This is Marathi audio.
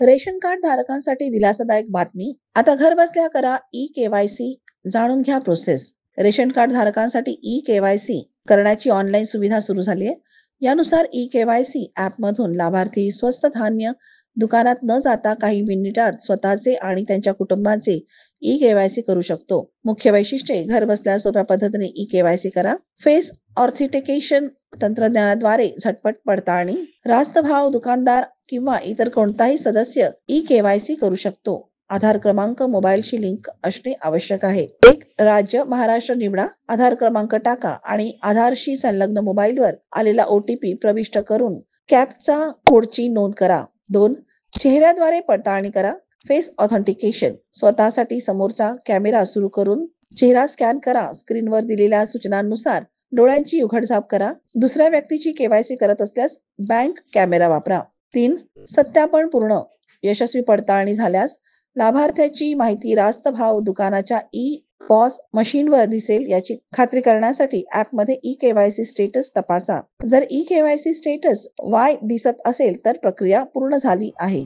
रेशन कार्ड धारकांसाठी दिलासादायक बातमी. आता घर बसल्या करा ई-केवायसी. जाणून घ्या प्रोसेस. रेशन कार्ड धारकांसाठी ई-केवायसी करण्याची ऑनलाईन सुविधा सुरू झाली आहे. यानुसार ई-केवायसी ॲपमधून लाभार्थी स्वस्त धान्य दुकानात न जाता काही मिनिटात स्वतःचे आणि त्यांच्या कुटुंबाचे ई-केवायसी करू शकतो. मुख्य वैशिष्ट्ये: घर बसल्या सोप्या पद्धतीने ई-केवायसी करा. फेस ऑथेंटिकेशन तंत्रज्ञानाद्वारे झटपट पडताळणी. रास्त भाव दुकानदार किंवा इतर कोणताही सदस्य ई-केवायसी करू शकतो. आधार क्रमांक मोबाईलशी लिंक असणे आवश्यक आहे. एक राज्य महाराष्ट्र निवडा. आधार क्रमांक टाका आणि आधारशी संलग्न मोबाईलवर आलेला OTP प्रविष्ट करून कॅप्चा कोडची नोंद करा. 2. चेहऱ्याद्वारे पडताळणी करा. Face authentication. स्वतःसाठी समोरचा कॅमेरा सुरू करून चेहरा स्कॅन करा. स्क्रीनवर दिलेल्या सूचनांनुसार डोळ्यांची उघडझाप करा. दुसऱ्या व्यक्तीची केवायसी करत असल्यास बँक कॅमेरा वापरा. 3. सत्यापन पूर्ण. यशस्वी पडताळणी झाल्यास लाभार्थ्याची माहिती रास्त भाव दुकानाच्या ई-पॉस मशीनवर दिसेल. याची खात्री करण्यासाठी ॲपमध्ये ई-केवायसी स्टेटस तपासा. जर ई-केवायसी स्टेटस Y दिसत असेल तर प्रक्रिया पूर्ण झाली आहे.